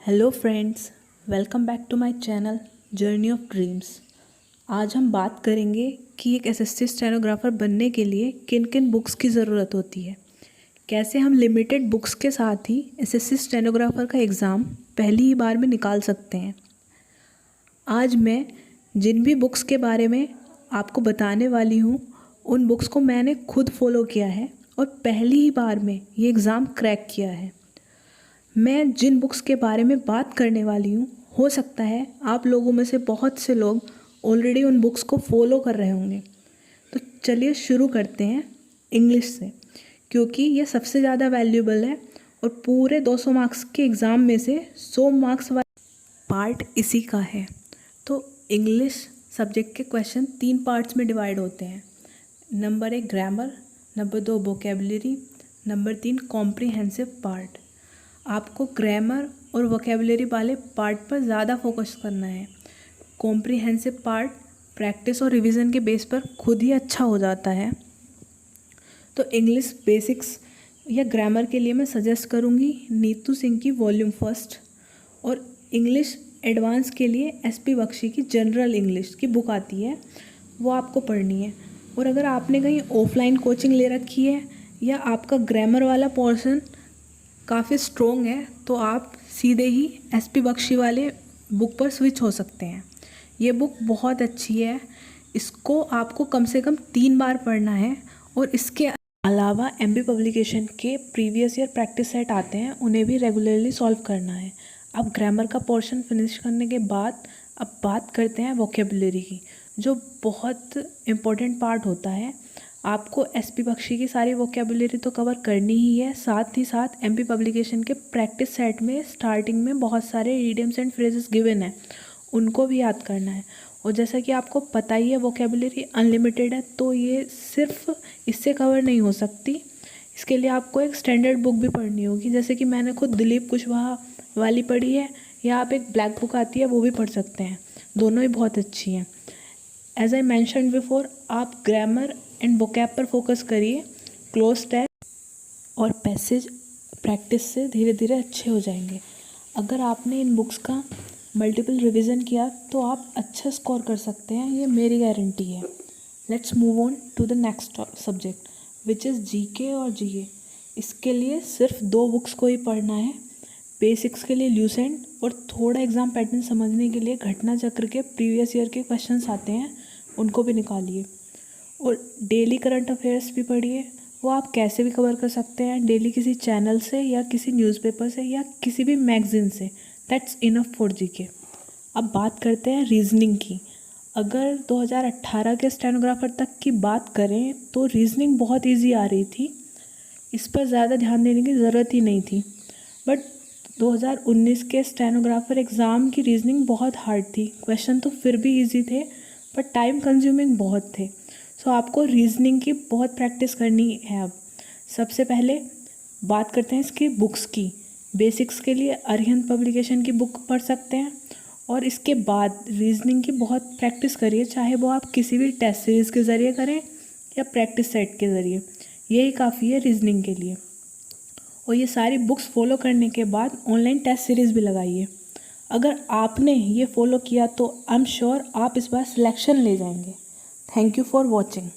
Hello friends, welcome back to my channel journey of dreams. आज हम बात करेंगे कि एक एसएससी स्टेनोग्राफर बनने के लिए किन किन बुक्स की ज़रूरत होती है, कैसे हम लिमिटेड बुक्स के साथ ही एसएससी स्टेनोग्राफर का एग्ज़ाम पहली ही बार में निकाल सकते हैं। आज मैं जिन भी बुक्स के बारे में आपको बताने वाली हूँ, उन बुक्स को मैंने खुद फॉलो किया है और पहली ही बार में ये एग्ज़ाम क्रैक किया है। मैं जिन बुक्स के बारे में बात करने वाली हूँ, हो सकता है आप लोगों में से बहुत से लोग ऑलरेडी उन बुक्स को फॉलो कर रहे होंगे। तो चलिए शुरू करते हैं इंग्लिश से, क्योंकि ये सबसे ज़्यादा वैल्यूएबल है और पूरे 200 मार्क्स के एग्ज़ाम में से 100 मार्क्स वाला पार्ट इसी का है। तो इंग्लिश सब्जेक्ट के क्वेश्चन 3 पार्ट्स में डिवाइड होते हैं। Number 1 grammar, number 2 vocabulary, number 3 comprehensive part. आपको ग्रामर और वोकेबलरी वाले पार्ट पर ज़्यादा फोकस करना है। कॉम्प्रिहेंसिव पार्ट प्रैक्टिस और रिवीजन के बेस पर खुद ही अच्छा हो जाता है। तो इंग्लिश बेसिक्स या ग्रामर के लिए मैं सजेस्ट करूँगी नीतू सिंह की वॉल्यूम 1 और इंग्लिश एडवांस के लिए एसपी बख्शी की जनरल इंग्लिश की बुक आती है, वो आपको पढ़नी है। और अगर आपने कहीं ऑफलाइन कोचिंग ले रखी है या आपका ग्रामर वाला पोर्शन काफ़ी स्ट्रॉन्ग है, तो आप सीधे ही एसपी बख्शी वाले बुक पर स्विच हो सकते हैं। ये बुक बहुत अच्छी है, इसको आपको कम से कम 3 बार पढ़ना है। और इसके अलावा एमबी पब्लिकेशन के प्रीवियस ईयर प्रैक्टिस सेट आते हैं, उन्हें भी रेगुलरली सॉल्व करना है। अब ग्रामर का पोर्शन फिनिश करने के बाद अब बात करते हैं वोकेबलरी की, जो बहुत इम्पोर्टेंट पार्ट होता है। आपको एसपी बख्शी की सारी वोकेबलरी तो कवर करनी ही है, साथ ही साथ एमपी पब्लिकेशन के प्रैक्टिस सेट में स्टार्टिंग में बहुत सारे इडियम्स एंड फ्रेजेस गिवन है, उनको भी याद करना है। और जैसा कि आपको पता ही है वोकेबलरी अनलिमिटेड है, तो ये सिर्फ इससे कवर नहीं हो सकती। इसके लिए आपको एक स्टैंडर्ड बुक भी पढ़नी होगी, जैसे कि मैंने खुद दिलीप कुशवाहा वाली पढ़ी है, या आप एक ब्लैक बुक आती है वो भी पढ़ सकते हैं। दोनों ही बहुत अच्छी हैं। एज आई मैंशनड बिफोर, आप ग्रामर एंड वोकैब पर फोकस करिए। क्लोज टेक्स्ट और पैसेज प्रैक्टिस से धीरे धीरे अच्छे हो जाएंगे। अगर आपने इन बुक्स का मल्टीपल रिवीजन किया तो आप अच्छा स्कोर कर सकते हैं, ये मेरी गारंटी है। Let's move on to the next subject which is GK और जीए। इसके लिए सिर्फ 2 बुक्स को ही पढ़ना है। बेसिक्स के लिए ल्यूसेंट और थोड़ा एग्ज़ाम पैटर्न समझने के लिए घटना चक्र के प्रीवियस ईयर के क्वेश्चंस आते हैं, उनको भी निकालिए। और डेली करंट अफेयर्स भी पढ़िए, वो आप कैसे भी कवर कर सकते हैं, डेली किसी चैनल से या किसी न्यूज़पेपर से या किसी भी मैगज़ीन से। That's enough for GK. अब बात करते हैं रीजनिंग की। अगर 2018 के स्टेनोग्राफर तक की बात करें तो रीजनिंग बहुत इजी आ रही थी, इस पर ज़्यादा ध्यान देने की ज़रूरत ही नहीं थी। बट 2019 के स्टेनोग्राफर एग्ज़ाम की रीजनिंग बहुत हार्ड थी। क्वेश्चन तो फिर भी इजी थे, बट टाइम कंज्यूमिंग बहुत थे। सो आपको रीजनिंग की बहुत प्रैक्टिस करनी है। अब सबसे पहले बात करते हैं इसकी बुक्स की। बेसिक्स के लिए अरिहंत पब्लिकेशन की बुक पढ़ सकते हैं, और इसके बाद रीजनिंग की बहुत प्रैक्टिस करिए, चाहे वो आप किसी भी टेस्ट सीरीज़ के ज़रिए करें या प्रैक्टिस सेट के ज़रिए। यही काफ़ी है रीजनिंग के लिए। और ये सारी बुक्स फॉलो करने के बाद ऑनलाइन टेस्ट सीरीज़ भी लगाइए। अगर आपने ये फॉलो किया तो आई एम श्योर आप इस बार सिलेक्शन ले जाएंगे। Thank you for watching.